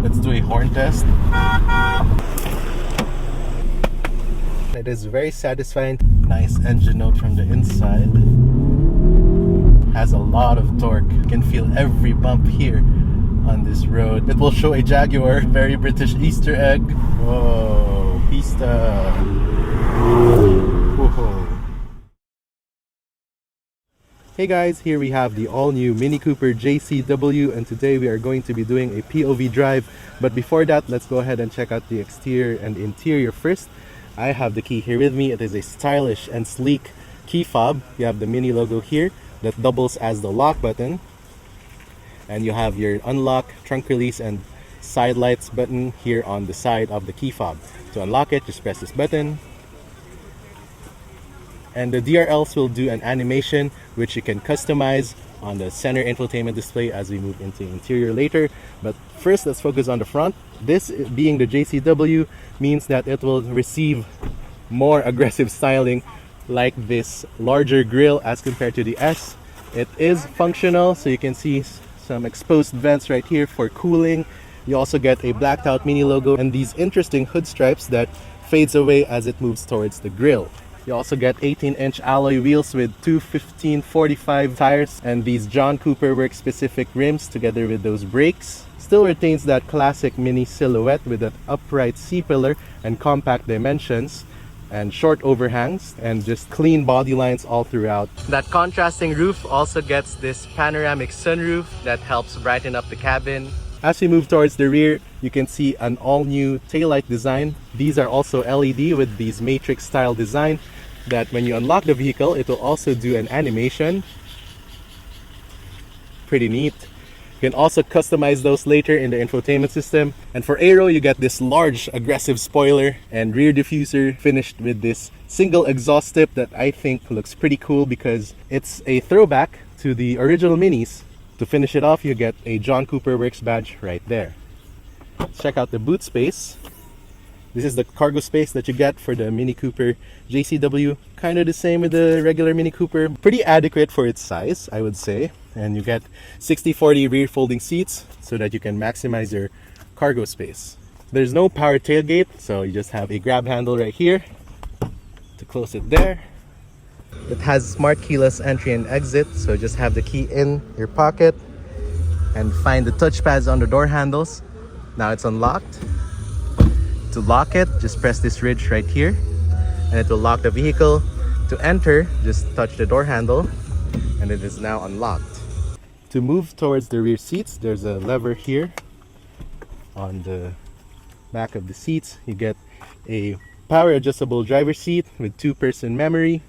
Let's do a horn test. It is very satisfying. Nice engine note from the inside. Has a lot of torque. You can feel every bump here on this road. It will show a Jaguar. Very British Easter egg. Whoa, pista. Whoa. Hey guys, here we have the all-new Mini Cooper JCW, and today we are going to be doing a POV drive. But before that, let's go ahead and check out the exterior and interior first. I have the key here with me. It is a stylish and sleek key fob. You have the Mini logo here that doubles as the lock button, and you have your unlock, trunk release, and side lights button here on the side of the key fob. To unlock it, just press this button, and the DRLs will do an animation which you can customize on the center infotainment display as we move into interior later. But first, let's focus on the front. This being the JCW means that it will receive more aggressive styling, like this larger grille as compared to the S. It is functional, so you can see some exposed vents right here for cooling. You also get a blacked out Mini logo and these interesting hood stripes that fades away as it moves towards the grille. You also get 18-inch alloy wheels with two 1545 tires and these John Cooper work specific rims together with those brakes. Still retains that classic Mini silhouette with an upright C-pillar and compact dimensions and short overhangs and just clean body lines all throughout. That contrasting roof also gets this panoramic sunroof that helps brighten up the cabin. As we move towards the rear, you can see an all-new taillight design. These are also LED with these matrix style design that when you unlock the vehicle, it will also do an animation. Pretty neat. You can also customize those later in the infotainment system. And for aero, you get this large aggressive spoiler and rear diffuser finished with this single exhaust tip that I think looks pretty cool because it's a throwback to the original Minis. To finish it off, you get a John Cooper Works badge right there. Let's check out the boot space. This is the cargo space that you get for the Mini Cooper JCW. Kind of the same with the regular Mini Cooper. Pretty adequate for its size, I would say. And you get 60/40 rear folding seats so that you can maximize your cargo space. There's no power tailgate, so you just have a grab handle right here to close it there. It has smart keyless entry and exit, so just have the key in your pocket and find the touchpads on the door handles. Now it's unlocked. To lock it, just press this ridge right here and it will lock the vehicle. To enter, just touch the door handle and it is now unlocked. To move towards the rear seats, there's a lever here on the back of the seats. You get a power adjustable driver's seat with 2-person memory.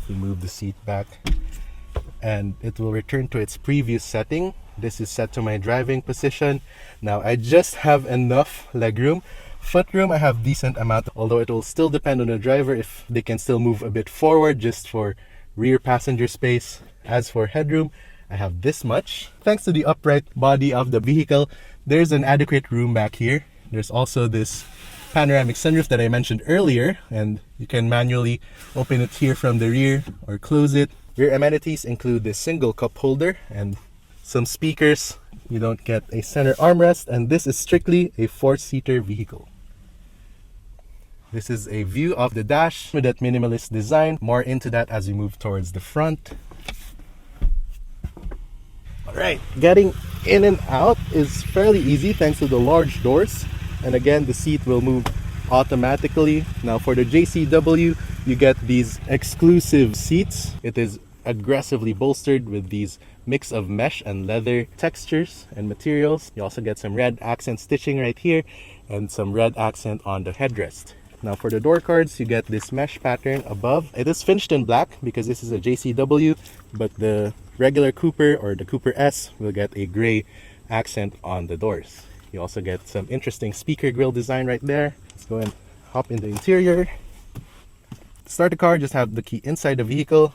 You move the seat back and it will return to its previous setting. This is set to my driving position. Now I just have enough legroom. Footroom I have decent amount, although it will still depend on the driver if they can still move a bit forward just for rear passenger space. As for headroom, I have this much. Thanks to the upright body of the vehicle, there's an adequate room back here. There's also this panoramic sunroof that I mentioned earlier, and you can manually open it here from the rear or close it. Rear amenities include this single cup holder and some speakers. You don't get a center armrest, and this is strictly a 4-seater vehicle. This is a view of the dash with that minimalist design. More into that as we move towards the front. Alright, getting in and out is fairly easy thanks to the large doors. And again, the seat will move automatically. Now for the JCW, you get these exclusive seats. It is aggressively bolstered with these mix of mesh and leather textures and materials. You also get some red accent stitching right here and some red accent on the headrest. Now for the door cards, you get this mesh pattern above. It is finished in black because this is a JCW, but the regular Cooper or the Cooper S will get a gray accent on the doors. You also get some interesting speaker grille design right there. Let's go and hop in the interior. To start the car, just have the key inside the vehicle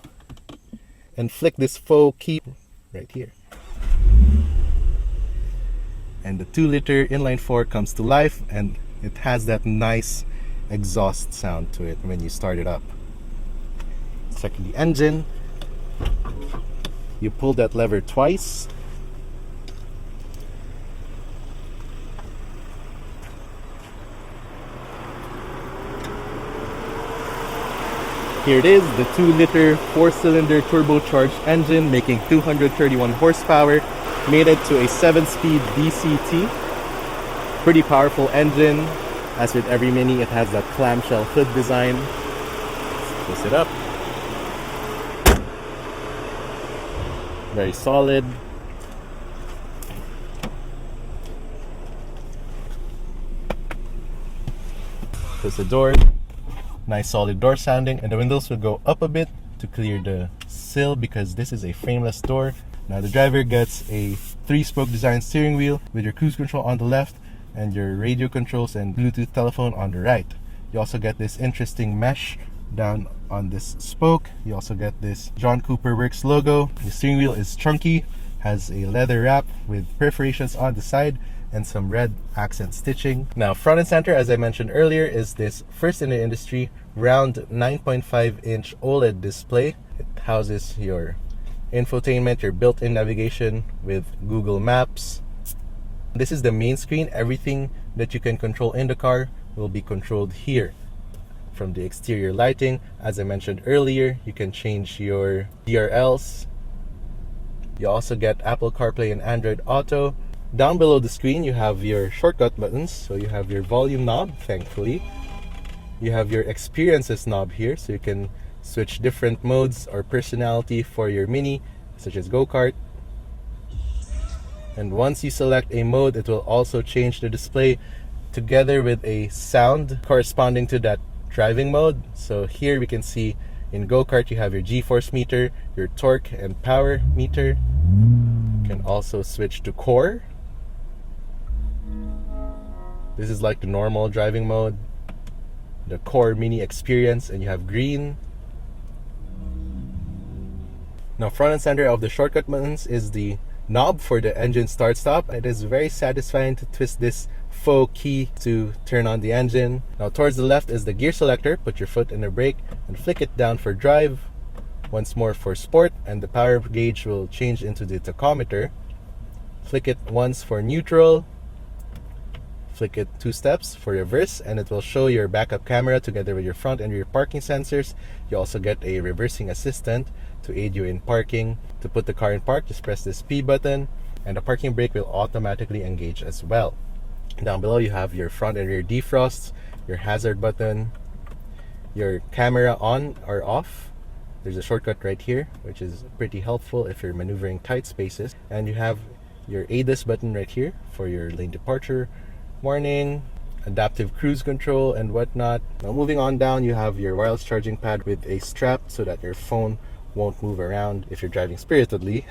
and flick this faux key right here. And the 2-liter inline 4 comes to life, and it has that nice exhaust sound to it when you start it up. Check the engine. You pull that lever twice Here it is, the 2-liter 4-cylinder turbocharged engine making 231 horsepower, made it to a 7-speed DCT. Pretty powerful engine. As with every Mini, it has that clamshell hood design. Let's twist it up. Very solid. Close the door. Nice solid door sounding, and the windows will go up a bit to clear the sill because this is a frameless door. Now the driver gets a 3-spoke design steering wheel with your cruise control on the left and your radio controls and Bluetooth telephone on the right. You also get this interesting mesh down on this spoke. You also get this John Cooper Works logo. The steering wheel is chunky, has a leather wrap with perforations on the side and some red accent stitching. Now front and center, as I mentioned earlier, is this first in the industry round 9.5-inch OLED display. It houses your infotainment, your built-in navigation with Google Maps. This is the main screen. Everything that you can control in the car will be controlled here. From the exterior lighting, as I mentioned earlier, you can change your DRLs. You also get Apple CarPlay and Android Auto. Down below the screen, you have your shortcut buttons. So you have your volume knob, thankfully. You have your experiences knob here, so you can switch different modes or personality for your Mini, such as go-kart. And once you select a mode, it will also change the display together with a sound corresponding to that driving mode. So here we can see in go-kart you have your G-force meter, your torque and power meter. You can also switch to core. This is like the normal driving mode, the core Mini experience, and you have green. Now front and center of the shortcut buttons is the knob for the engine start stop. It is very satisfying to twist this faux key to turn on the engine. Now towards the left is the gear selector. Put your foot in the brake and flick it down for drive. Once more for sport, and the power gauge will change into the tachometer. Flick it once for neutral. Flick it 2 steps for reverse, and it will show your backup camera together with your front and rear parking sensors. You also get a reversing assistant to aid you in parking. To put the car in park, just press this P button, and the parking brake will automatically engage as well. Down below you have your front and rear defrosts, your hazard button, your camera on or off. There's a shortcut right here, which is pretty helpful if you're maneuvering tight spaces. And you have your ADAS button right here for your lane departure warning, adaptive cruise control and whatnot. Now moving on down, you have your wireless charging pad with a strap so that your phone won't move around if you're driving spiritedly.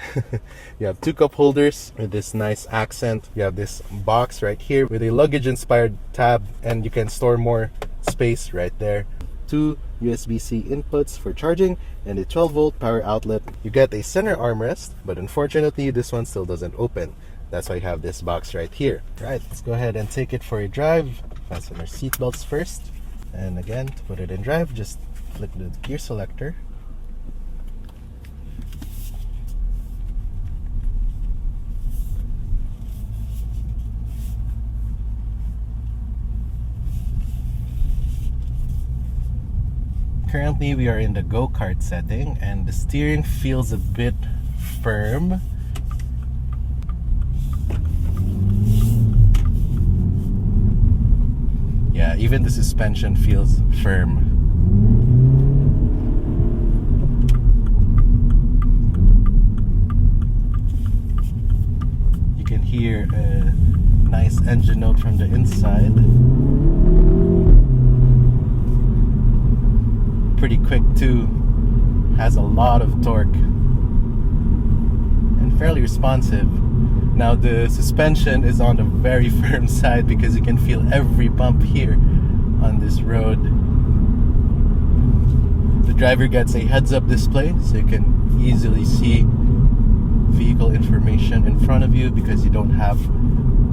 You have 2 cup holders with this nice accent. You have this box right here with a luggage inspired tab, and you can store more space right there. 2 USB-C inputs for charging and a 12-volt power outlet. You get a center armrest, but unfortunately this one still doesn't open. That's why you have this box right here. Right, let's go ahead and take it for a drive. Fasten our seatbelts first, and again, to put it in drive, just flick the gear selector. Currently we are in the go-kart setting, and the steering feels a bit firm. Yeah, even the suspension feels firm. You can hear a nice engine note from the inside. Pretty quick too, has a lot of torque and fairly responsive. Now the suspension is on the very firm side because you can feel every bump here on this road. The driver gets a heads-up display so you can easily see vehicle information in front of you because you don't have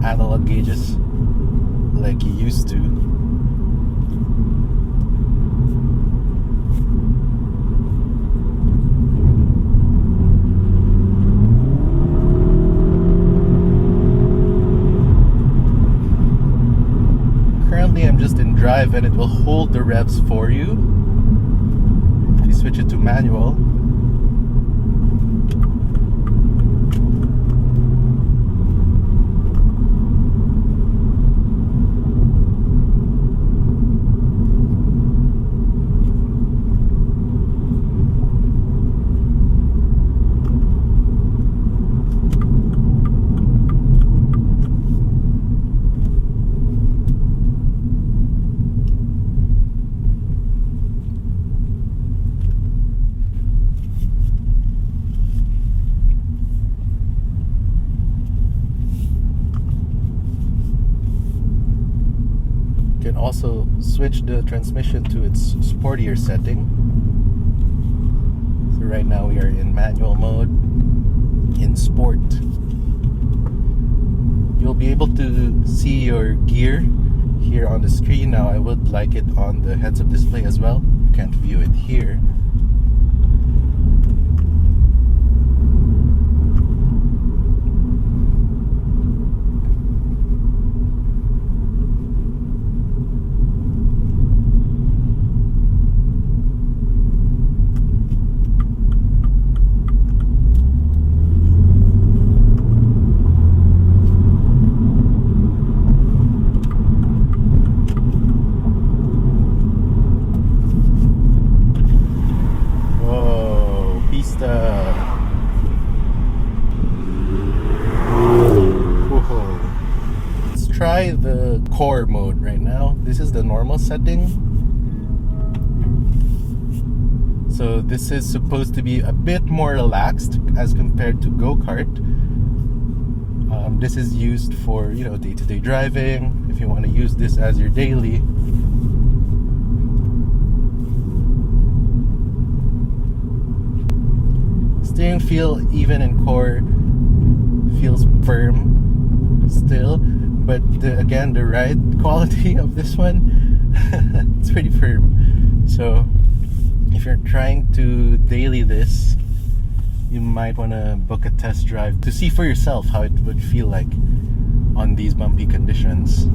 analog gauges like you used to. I'm just in drive, and it will hold the revs for you. switch it to manual. Can also switch the transmission to its sportier setting. So right now we are in manual mode. In sport, you'll be able to see your gear here on the screen. Now I would like it on the heads-up display as well. Can't view it here. Let's try the core mode right now. This is the normal setting. So this is supposed to be a bit more relaxed as compared to go-kart. This is used for, you know, day-to-day driving, if you want to use this as your daily. Steering feel, even in core, feels firm still, but again, the ride quality of this one, it's pretty firm. So if you're trying to daily this, you might want to book a test drive to see for yourself how it would feel like on these bumpy conditions.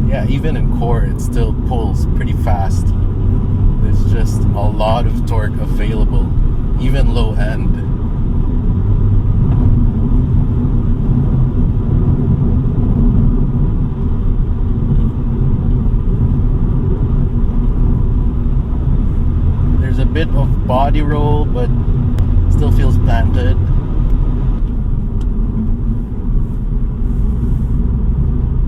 Yeah, even in core, it still pulls pretty fast. There's just a lot of torque available, even low end. There's a bit of body roll, but still feels planted.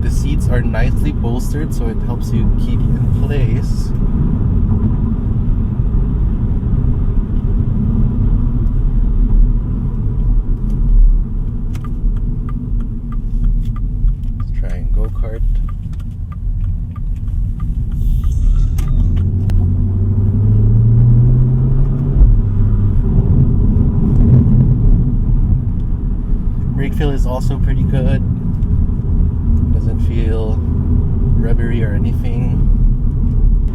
The seats are nicely bolstered, so it helps you keep in place. Let's try and go-kart. Brake feel is also pretty good. Doesn't feel rubbery or anything.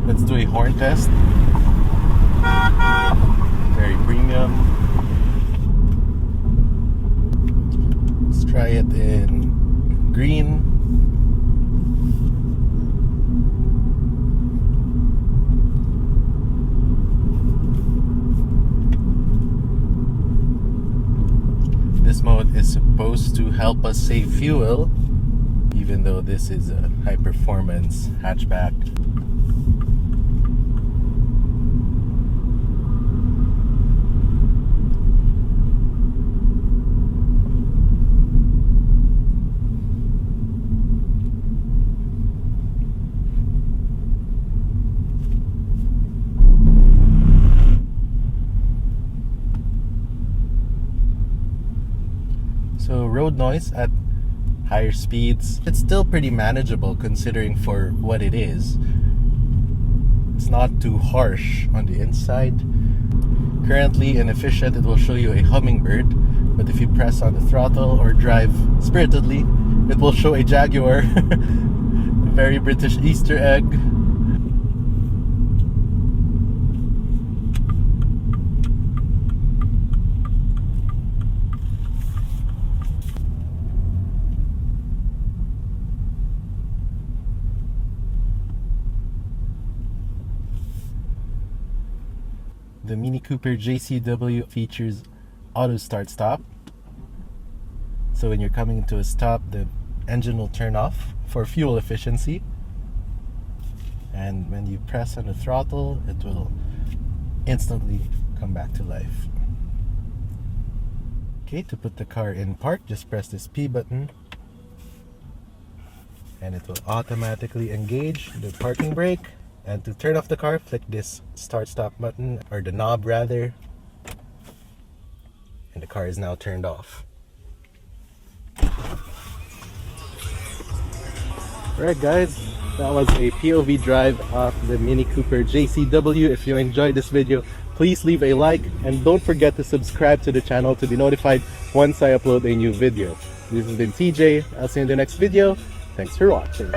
Let's do a horn test. Very premium. Let's try it in green. This mode is supposed to help us save fuel, even though this is a high-performance hatchback. So road noise at higher speeds, it's still pretty manageable considering for what it is. It's not too harsh on the inside. Currently in efficient, it will show you a hummingbird, but if you press on the throttle or drive spiritedly, it will show a jaguar. A very British Easter egg. The Mini Cooper JCW features auto start stop. So when you're coming into a stop, the engine will turn off for fuel efficiency. And when you press on the throttle, it will instantly come back to life. Okay, to put the car in park, just press this P button and it will automatically engage the parking brake. And to turn off the car, flick this start stop button, or the knob rather, and the car is now turned off. Alright guys, that was a POV drive of the Mini Cooper JCW. If you enjoyed this video, please leave a like and don't forget to subscribe to the channel to be notified once I upload a new video. This has been TJ. I'll see you in the next video. Thanks for watching.